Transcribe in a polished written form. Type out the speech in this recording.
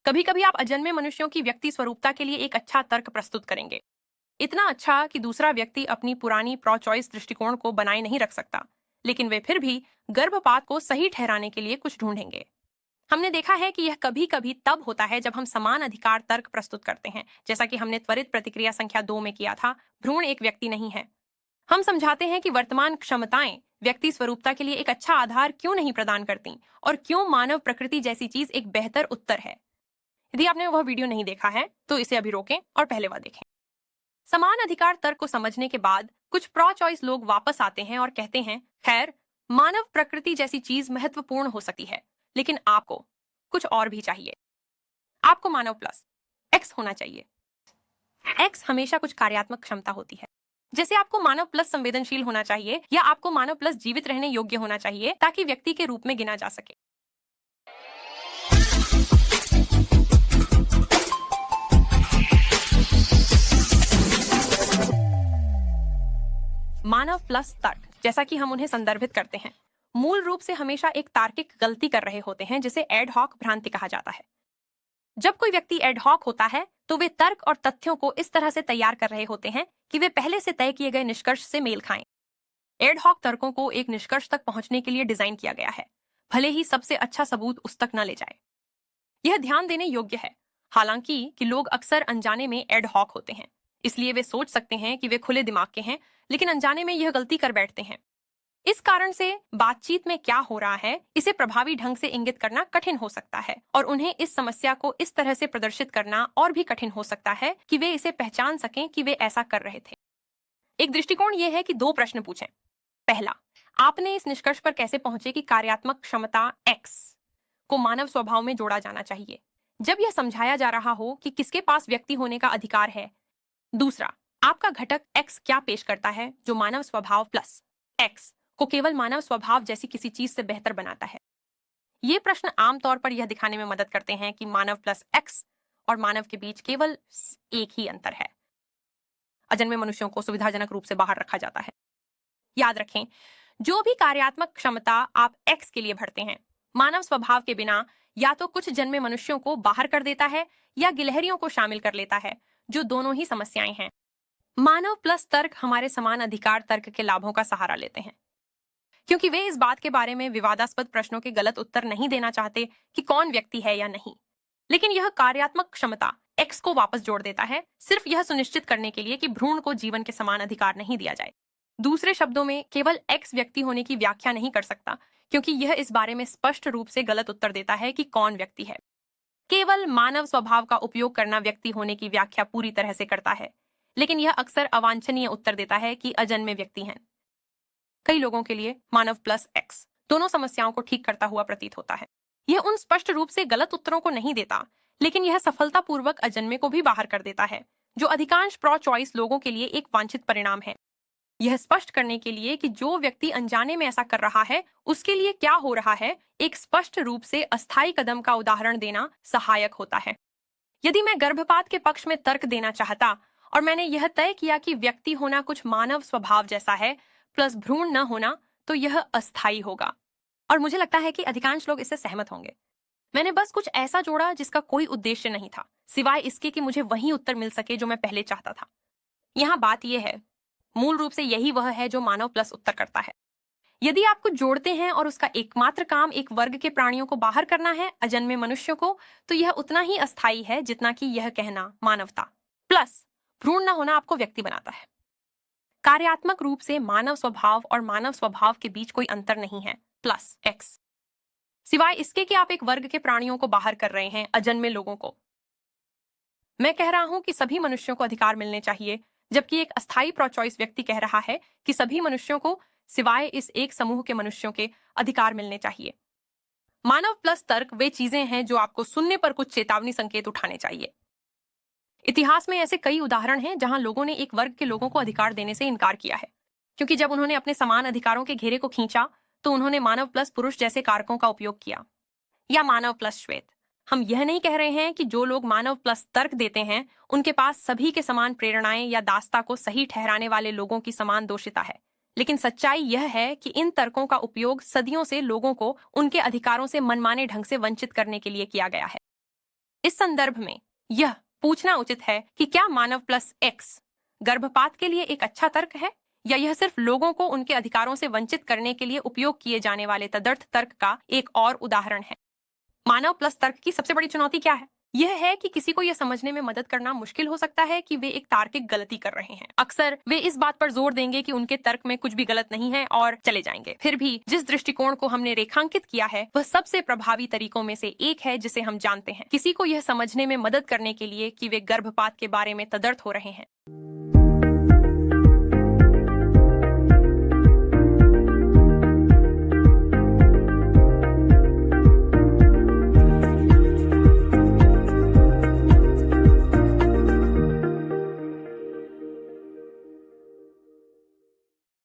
कभी कभी आप अजन्मे मनुष्यों की व्यक्ति स्वरूपता के लिए एक अच्छा तर्क प्रस्तुत करेंगे, इतना अच्छा कि दूसरा व्यक्ति अपनी पुरानी प्रो चॉइस दृष्टिकोण को बनाए नहीं रख सकता, लेकिन वे फिर भी गर्भपात को सही ठहराने के लिए कुछ ढूंढेंगे। हमने देखा है कि यह कभी कभी तब होता है जब हम समान अधिकार तर्क प्रस्तुत करते हैं, जैसा कि हमने त्वरित प्रतिक्रिया संख्या 2 में किया था। भ्रूण एक व्यक्ति नहीं है। हम समझाते हैं कि वर्तमान क्षमताएं व्यक्ति स्वरूपता के लिए एक अच्छा आधार क्यों नहीं प्रदान करती और क्यों मानव प्रकृति जैसी चीज एक बेहतर उत्तर है। यदि आपने वह वीडियो नहीं देखा है तो इसे अभी रोकें और पहले वह देखें। समान अधिकार तर्क को समझने के बाद कुछ प्रो चॉइस लोग वापस आते हैं और कहते हैं, खैर, मानव प्रकृति जैसी चीज महत्वपूर्ण हो सकती है, लेकिन आपको कुछ और भी चाहिए। आपको मानव प्लस एक्स होना चाहिए। एक्स हमेशा कुछ कार्यात्मक क्षमता होती है, जैसे आपको मानव प्लस संवेदनशील होना चाहिए या आपको मानव प्लस जीवित रहने योग्य होना चाहिए ताकि व्यक्ति के रूप में गिना जा सके। मानव प्लस तर्क, जैसा कि हम उन्हें संदर्भित करते हैं, मूल रूप से हमेशा एक तार्किक गलती कर रहे होते हैं जिसे एडहॉक भ्रांति कहा जाता है। जब कोई व्यक्ति एडहॉक होता है तो वे तर्क और तथ्यों को इस तरह से तैयार कर रहे होते हैं कि वे पहले से तय किए गए निष्कर्ष से मेल खाएं। एडहॉक तर्कों को एक निष्कर्ष तक पहुंचने के लिए डिजाइन किया गया है, भले ही सबसे अच्छा सबूत उस तक न ले जाए। यह ध्यान देने योग्य है, हालांकि कि लोग अक्सर अनजाने में एडहॉक होते हैं, इसलिए वे सोच सकते हैं कि वे खुले दिमाग के हैं, लेकिन अनजाने में यह गलती कर बैठते हैं। इस कारण से बातचीत में क्या हो रहा है इसे प्रभावी ढंग से इंगित करना कठिन हो सकता है और उन्हें इस समस्या को इस तरह से प्रदर्शित करना और भी कठिन हो सकता है कि वे इसे पहचान सकें कि वे ऐसा कर रहे थे। एक दृष्टिकोण यह है कि 2 प्रश्न पूछें। पहला, आपने इस निष्कर्ष पर कैसे पहुंचे कि कार्यात्मक क्षमता X को मानव स्वभाव में जोड़ा जाना चाहिए, जब यह समझाया जा रहा हो कि किसके पास व्यक्ति होने का अधिकार है। दूसरा, आपका घटक X क्या पेश करता है जो मानव स्वभाव प्लस X को केवल मानव स्वभाव जैसी किसी चीज से बेहतर बनाता है। ये प्रश्न आमतौर पर यह दिखाने में मदद करते हैं कि मानव प्लस एक्स और मानव के बीच केवल एक ही अंतर है। अजन्मे मनुष्यों को सुविधाजनक रूप से बाहर रखा जाता है। याद रखें, जो भी कार्यात्मक क्षमता आप एक्स के लिए भरते हैं, मानव स्वभाव के बिना या तो कुछ जन्मे मनुष्यों को बाहर कर देता है या गिलहरियों को शामिल कर लेता है, जो दोनों ही समस्याएं हैं। मानव प्लस तर्क हमारे समान अधिकार तर्क के लाभों का सहारा लेते हैं, क्योंकि वे इस बात के बारे में विवादास्पद प्रश्नों के गलत उत्तर नहीं देना चाहते कि कौन व्यक्ति है या नहीं, लेकिन यह कार्यात्मक क्षमता एक्स को वापस जोड़ देता है, सिर्फ यह सुनिश्चित करने के लिए कि भ्रूण को जीवन के समान अधिकार नहीं दिया जाए। दूसरे शब्दों में, केवल एक्स व्यक्ति होने की व्याख्या नहीं कर सकता, क्योंकि यह इस बारे में स्पष्ट रूप से गलत उत्तर देता है कि कौन व्यक्ति है। केवल मानव स्वभाव का उपयोग करना व्यक्ति होने की व्याख्या पूरी तरह से करता है, लेकिन यह अक्सर अवांछनीय उत्तर देता है कि अजन्मे व्यक्ति हैं। कई लोगों के लिए मानव प्लस एक्स दोनों समस्याओं को ठीक करता हुआ प्रतीत होता है। यह उन स्पष्ट रूप से गलत उत्तरों को नहीं देता, लेकिन यह सफलतापूर्वक अजन्मे को भी बाहर कर देता है, जो अधिकांश प्रो चॉइस लोगों के लिए एक वांछित परिणाम है। यह स्पष्ट करने के लिए कि जो व्यक्ति अनजाने में ऐसा कर रहा है उसके लिए क्या हो रहा है, एक स्पष्ट रूप से अस्थायी कदम का उदाहरण देना सहायक होता है। यदि मैं गर्भपात के पक्ष में तर्क देना चाहता और मैंने यह तय किया कि व्यक्ति होना कुछ मानव स्वभाव जैसा है प्लस भ्रूण न होना, तो यह अस्थायी होगा, और मुझे लगता है कि अधिकांश लोग इससे सहमत होंगे। मैंने बस कुछ ऐसा जोड़ा जिसका कोई उद्देश्य नहीं था, सिवाय इसके कि मुझे वही उत्तर मिल सके जो मैं पहले चाहता था। यहाँ बात यह है, मूल रूप से यही वह है जो मानव प्लस उत्तर करता है। यदि आप कुछ जोड़ते हैं और उसका एकमात्र काम एक वर्ग के प्राणियों को बाहर करना है, अजन्मे मनुष्यों को, तो यह उतना ही अस्थायी है जितना कि यह कहना मानवता प्लस भ्रूण न होना आपको व्यक्ति बनाता है। कार्यात्मक रूप से मानव स्वभाव और मानव स्वभाव के बीच कोई अंतर नहीं है प्लस एक्स, सिवाय इसके कि आप एक वर्ग के प्राणियों को बाहर कर रहे हैं, अजन्मे लोगों को। मैं कह रहा हूं कि सभी मनुष्यों को अधिकार मिलने चाहिए, जबकि एक अस्थायी प्रो चॉइस व्यक्ति कह रहा है कि सभी मनुष्यों को सिवाय इस एक समूह के मनुष्यों के अधिकार मिलने चाहिए। मानव प्लस तर्क वे चीजें हैं जो आपको सुनने पर कुछ चेतावनी संकेत उठाने चाहिए। इतिहास में ऐसे कई उदाहरण हैं जहां लोगों ने एक वर्ग के लोगों को अधिकार देने से इनकार किया है, क्योंकि जब उन्होंने अपने समान अधिकारों के घेरे को खींचा तो उन्होंने मानव प्लस पुरुष जैसे कारकों का उपयोग किया, या मानव प्लस श्वेत। हम यह नहीं कह रहे हैं कि जो लोग मानव प्लस तर्क देते हैं उनके पास सभी के समान प्रेरणाएं या दास्ता को सही ठहराने वाले लोगों की समान दोषिता है, लेकिन सच्चाई यह है कि इन तर्कों का उपयोग सदियों से लोगों को उनके अधिकारों से मनमाने ढंग से वंचित करने के लिए किया गया है। इस संदर्भ में यह पूछना उचित है कि क्या मानव प्लस एक्स गर्भपात के लिए एक अच्छा तर्क है, या यह सिर्फ लोगों को उनके अधिकारों से वंचित करने के लिए उपयोग किए जाने वाले तदर्थ तर्क का एक और उदाहरण है। मानव प्लस तर्क की सबसे बड़ी चुनौती क्या है? यह है कि किसी को यह समझने में मदद करना मुश्किल हो सकता है कि वे एक तार्किक गलती कर रहे हैं। अक्सर वे इस बात पर जोर देंगे कि उनके तर्क में कुछ भी गलत नहीं है और चले जाएंगे। फिर भी जिस दृष्टिकोण को हमने रेखांकित किया है वह सबसे प्रभावी तरीकों में से एक है जिसे हम जानते हैं, किसी को यह समझने में मदद करने के लिए कि वे गर्भपात के बारे में तदर्थ हो रहे हैं।